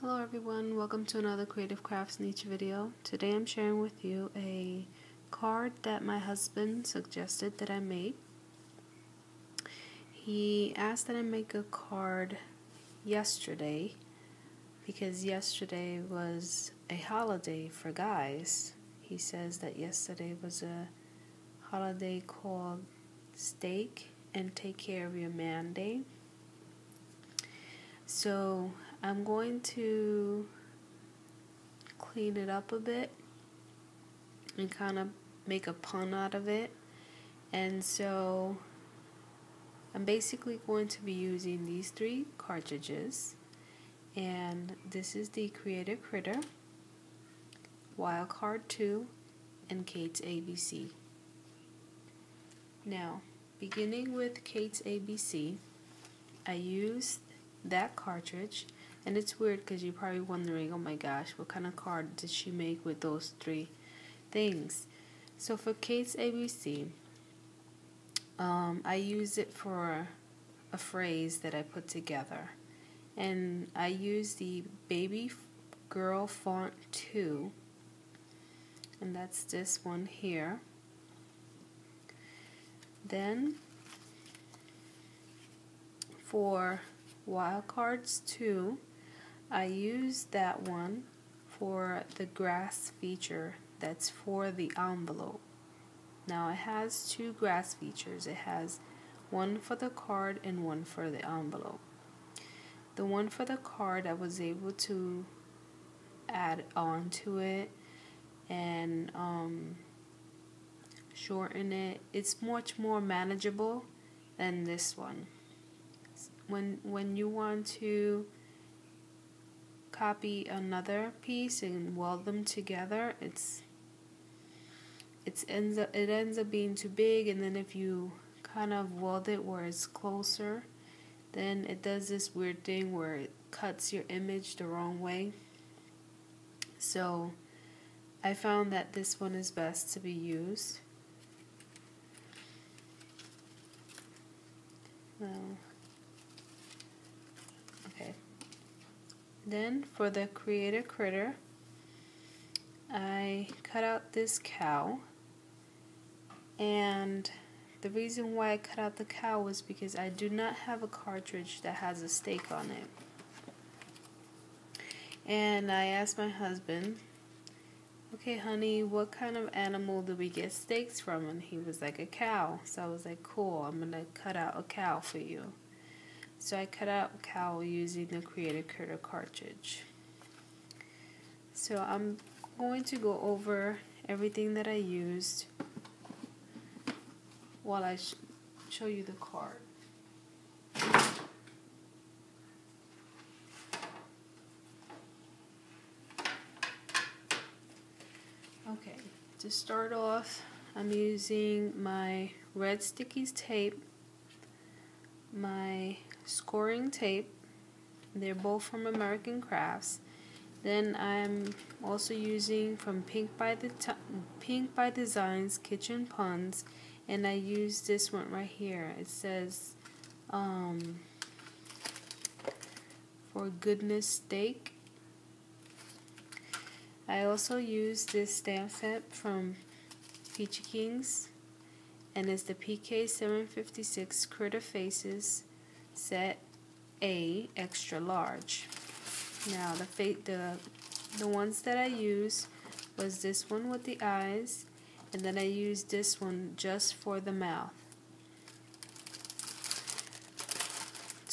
Hello everyone, welcome to another Creative Crafts Niche video. Today I'm sharing with you a card that my husband suggested that I make. He asked that I make a card yesterday because yesterday was a holiday for guys. He says that yesterday was a holiday called Steak and Take Care of Your Man Day. So I'm going to clean it up a bit and kind of make a pun out of it. And so I'm basically going to be using these three cartridges. And this is the Creative Critter, Wildcard 2, and Kate's ABC. Now, beginning with Kate's ABC, I used that cartridge. And it's weird because you're probably wondering, oh my gosh, what kind of card did she make with those three things? So for Kate's ABC, I use it for a phrase that I put together. And I use the Baby Girl Font 2. And that's this one here. Then for Wildcards 2, I used that one for the grass feature that's for the envelope. Now it has two grass features. It has one for the card and one for the envelope. The one for the card I was able to add on to it and shorten it. It's much more manageable than this one. When you want to copy another piece and weld them together, it ends up being too big, and then if you kind of weld it where it's closer, then it does this weird thing where it cuts your image the wrong way. So I found that this one is best to be used. Okay. Then for the Creative Critter, I cut out this cow, and the reason why I cut out the cow was because I do not have a cartridge that has a steak on it. And I asked my husband, okay honey, what kind of animal do we get steaks from? And he was like, a cow. So I was like, cool, I'm gonna cut out a cow for you. So I cut out a cow using the Creative Critter cartridge. So I'm going to go over everything that I used while I show you the card. Okay, to start off, I'm using my red sticky tape, my scoring tape. They're both from American Crafts. Then I'm also using from Pink by Designs Kitchen Puns, and I use this one right here. It says for goodness steak. I also use this stamp set from Peachy Kings, and it's the PK 756 Critter Faces Set A Extra Large. Now the ones that I used was this one with the eyes, and then I used this one just for the mouth.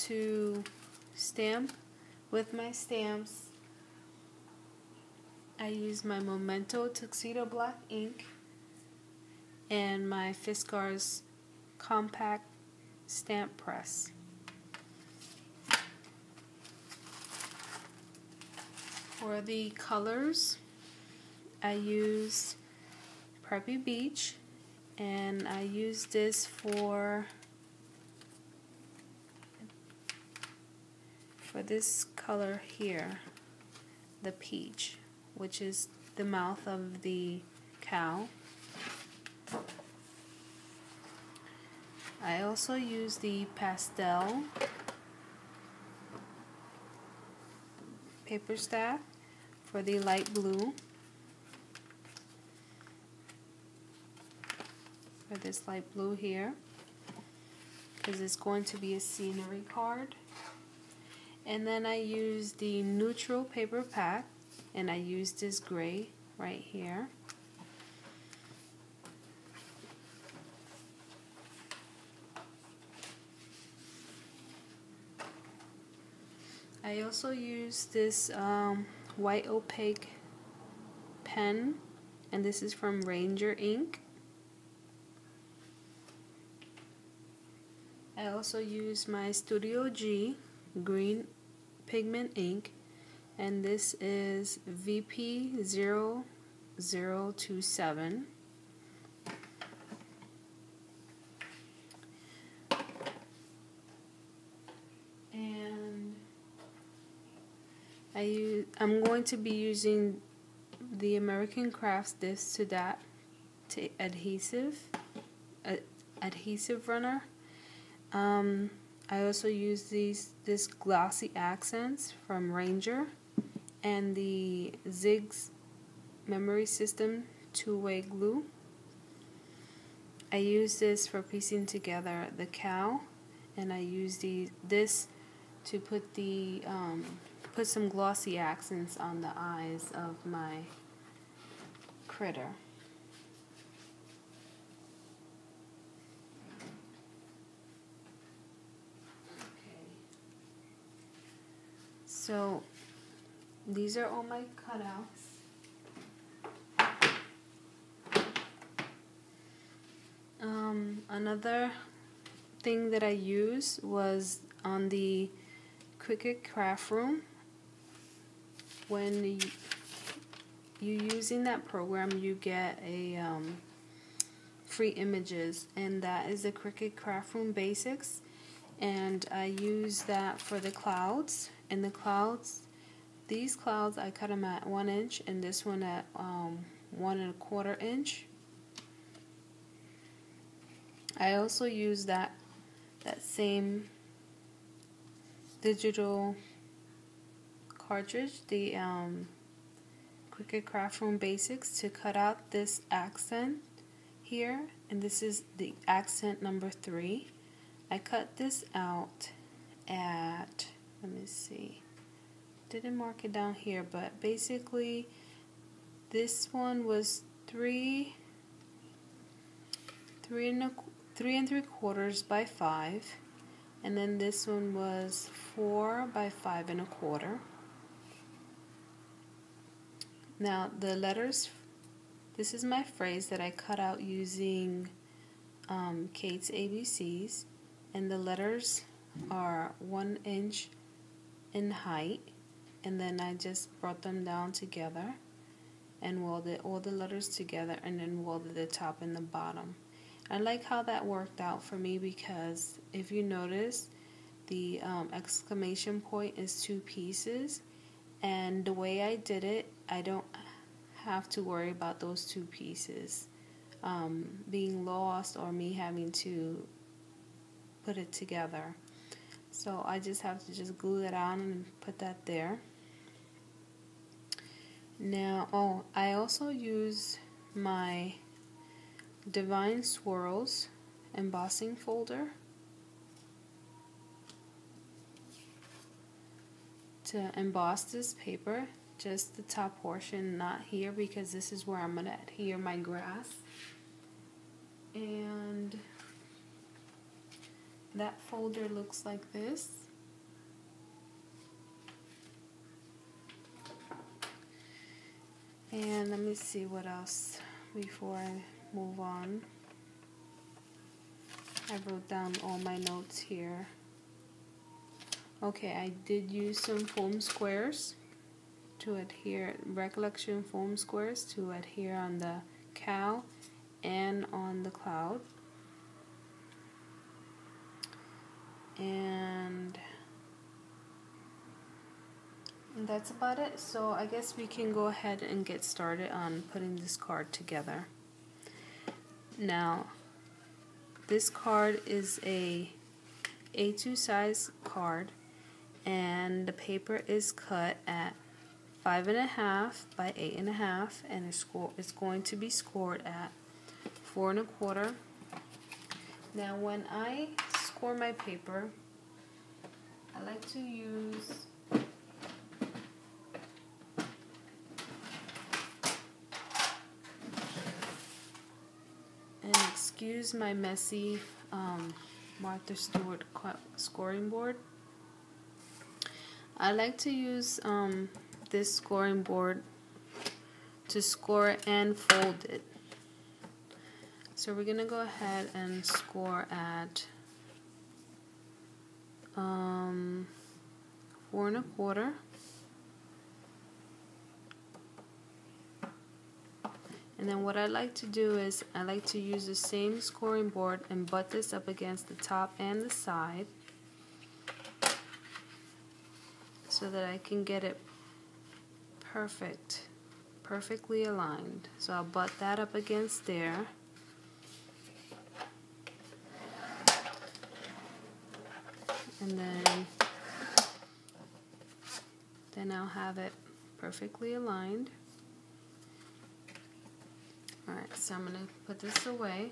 To stamp with my stamps, I use my Memento Tuxedo Black ink and my Fiskars Compact Stamp Press. For the colors, I used Preppy Beach, and I used this for this color here, the peach, which is the mouth of the cow. I also use the Pastel paper stack for the light blue. For this light blue here, because it's going to be a scenery card. And then I use the neutral paper pack, and I use this gray right here. I also use this white opaque pen, and this is from Ranger ink. I also use my Studio G green pigment ink, and this is VP0027. And I'm going to be using the American Crafts this to that to adhesive runner. I also use this glossy accents from Ranger and the Zig's Memory System two-way glue. I use this for piecing together the cow, and I use this to put put some glossy accents on the eyes of my critter. So these are all my cutouts. Another thing that I used was on the Cricut Craft Room. When you using that program, you get a free images, and that is the Cricut Craft Room Basics. And I use that for the clouds. And the clouds, these clouds, I cut them at 1 inch, and this one at 1 1/4 inch. I also use that same digital cartridge, the Cricut Craft Room Basics, to cut out this accent here, and this is the accent number 3. I cut this out at, let me see, didn't mark it down here, but basically this one was 3 3¾ by 5, and then this one was 4 by 5¼ Now the letters, this is my phrase that I cut out using Kate's ABCs, and the letters are 1 inch in height, and then I just brought them down together and welded all the letters together, and then welded the top and the bottom. I like how that worked out for me, because if you notice, the exclamation point is 2 pieces, and the way I did it, I don't have to worry about those 2 pieces being lost or me having to put it together. So I just have to just glue that on and put that there. Now, I also use my Divine Swirls embossing folder to emboss this paper, just the top portion, not here, because this is where I'm going to adhere my grass. And that folder looks like this. And let me see what else before I move on. I wrote down all my notes here. Okay, I did use some foam squares to adhere, Recollection foam squares to adhere on the cow and on the cloud. And that's about it. So I guess we can go ahead and get started on putting this card together. Now, this card is a A2 size card, and the paper is cut at 5.5 by 8.5, and it's going to be scored at 4.25. Now when I score my paper, I like to use and excuse my messy Martha Stewart scoring board. I like to use this scoring board to score and fold it. So we're gonna go ahead and score at 4.25. And then what I like to do is I like to use the same scoring board and butt this up against the top and the side so that I can get it perfectly aligned. So I'll butt that up against there. And then I'll have it perfectly aligned. Alright, so I'm going to put this away.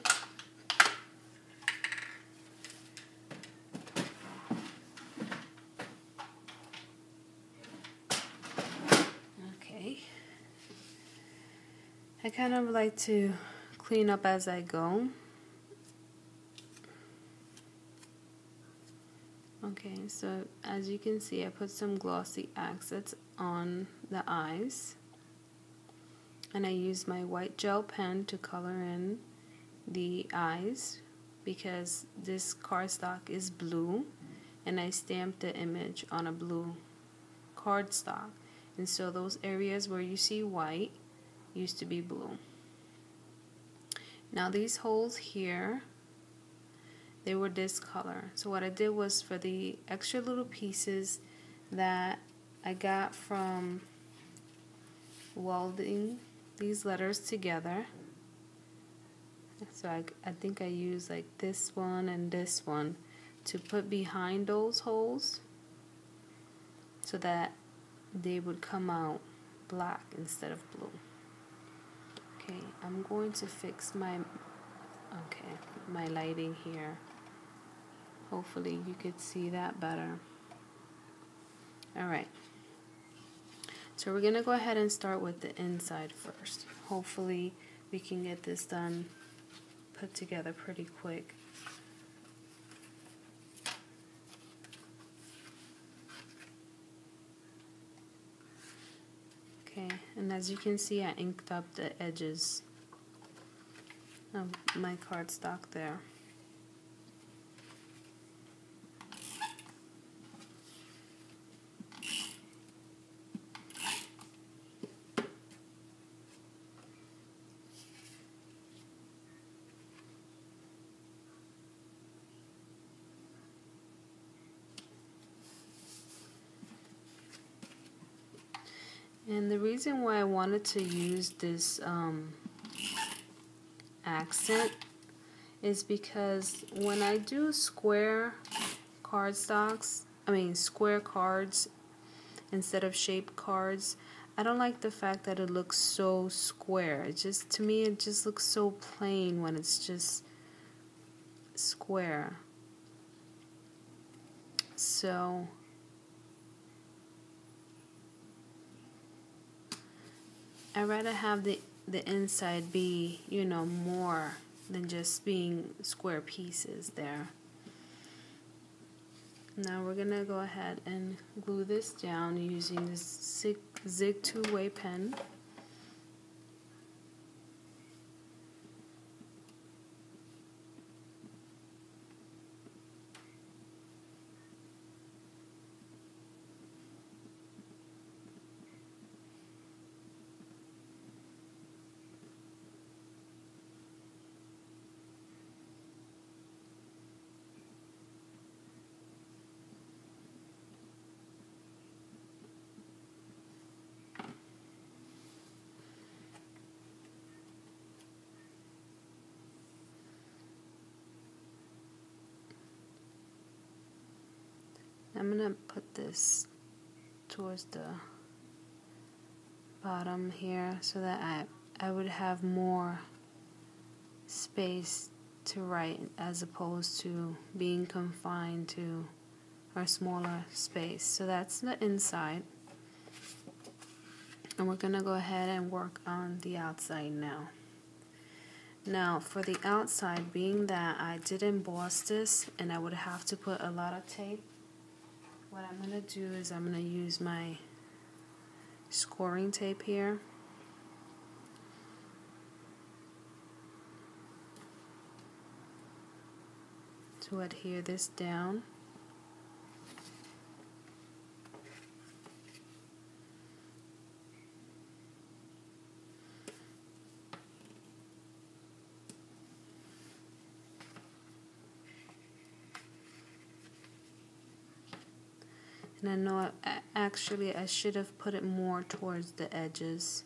Okay. I kind of like to clean up as I go. Okay, so as you can see, I put some glossy accents on the eyes. And I use my white gel pen to color in the eyes because this cardstock is blue, and I stamped the image on a blue cardstock. And so those areas where you see white used to be blue. Now these holes here, they were this color. So what I did was, for the extra little pieces that I got from welding these letters together, so I think I used like this one and this one to put behind those holes so that they would come out black instead of blue. Okay, I'm going to fix my lighting here. Hopefully you could see that better. Alright, so we're going to go ahead and start with the inside first. Hopefully we can get this done, put together pretty quick. Okay, and as you can see, I inked up the edges of my cardstock there. And the reason why I wanted to use this accent is because when I do square cardstocks, square cards instead of shaped cards, I don't like the fact that it looks so square. To me, it just looks so plain when it's just square. So I'd rather have the inside be, more than just being square pieces there. Now we're going to go ahead and glue this down using this Zig two-way pen. I'm gonna put this towards the bottom here so that I would have more space to write as opposed to being confined to a smaller space. So that's the inside. And we're going to go ahead and work on the outside now. Now for the outside, being that I did emboss this and I would have to put a lot of tape, what I'm going to do is I'm going to use my scoring tape here. To adhere this down. And I know actually I should have put it more towards the edges.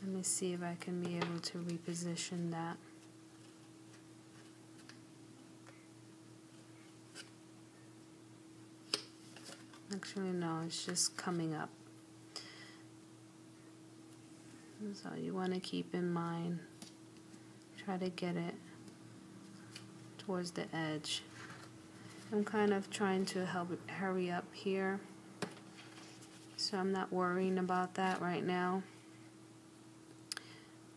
Let me see if I can be able to reposition that. Actually, no, it's just coming up. So you want to keep in mind, try to get it towards the edge. I'm kind of trying to hurry up here, so I'm not worrying about that right now.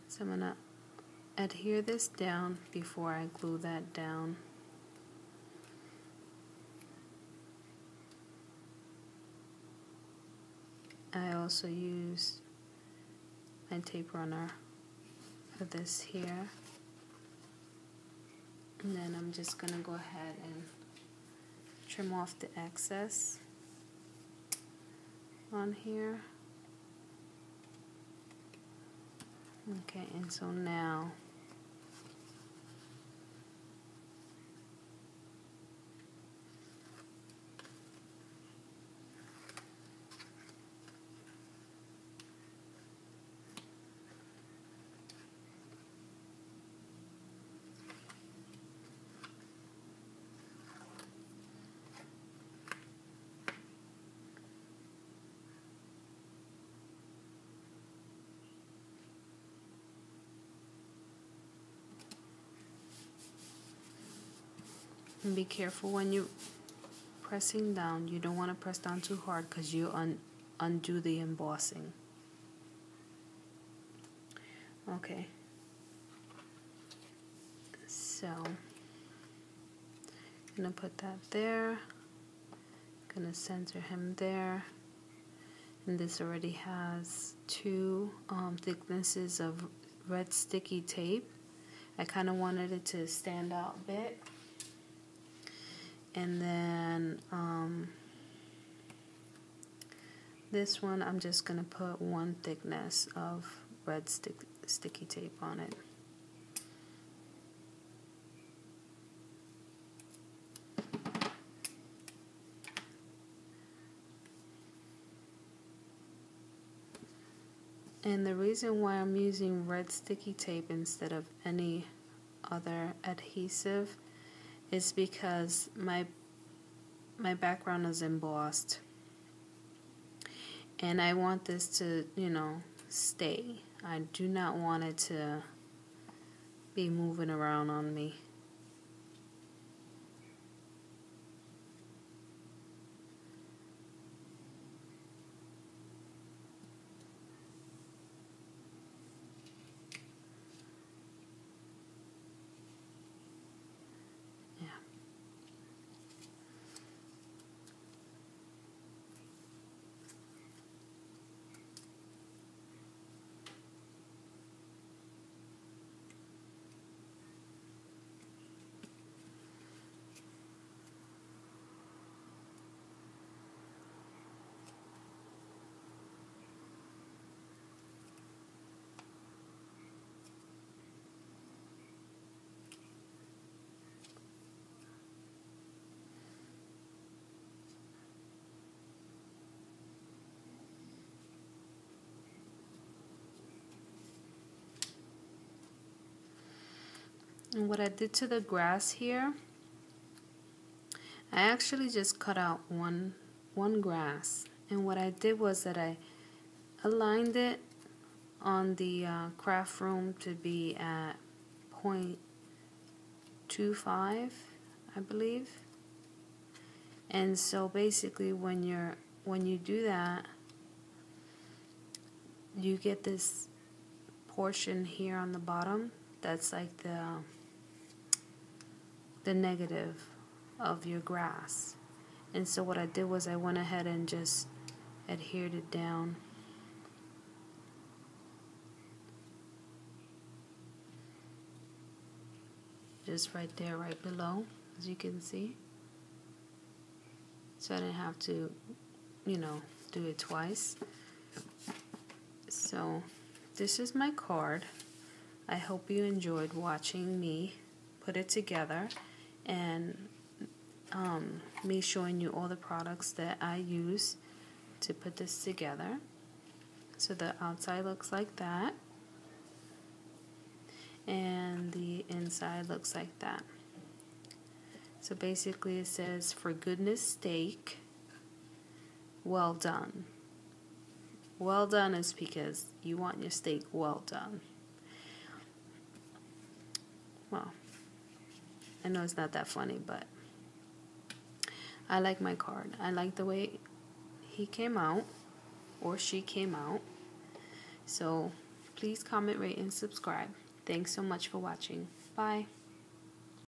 So I'm going to adhere this down before I glue that down. I also use my tape runner for this here. And then I'm just going to go ahead and trim off the excess on here. Okay, and so now and be careful when you're pressing down. You don't want to press down too hard because you undo the embossing. Okay. So I'm gonna put that there. Gonna center him there. And this already has two thicknesses of red sticky tape. I kind of wanted it to stand out a bit. And then this one, I'm just going to put one thickness of red sticky tape on it. And the reason why I'm using red sticky tape instead of any other adhesive is because my background is embossed. And I want this to, you know, stay. I do not want it to be moving around on me. And what I did to the grass here, I actually just cut out one grass. And what I did was that I aligned it on the craft room to be at 0.25, I believe. And so basically when you do that, you get this portion here on the bottom that's like the negative of your grass. And so what I did was I went ahead and just adhered it down. Just right there, right below, as you can see. So I didn't have to, do it twice. So this is my card. I hope you enjoyed watching me put it together and me showing you all the products that I use to put this together. So the outside looks like that, and the inside looks like that. So basically it says, "For goodness sake, well done." Well done is because you want your steak well done. Well, I know it's not that funny, but I like my card. I like the way he came out, or she came out. So please comment, rate, and subscribe. Thanks so much for watching. Bye.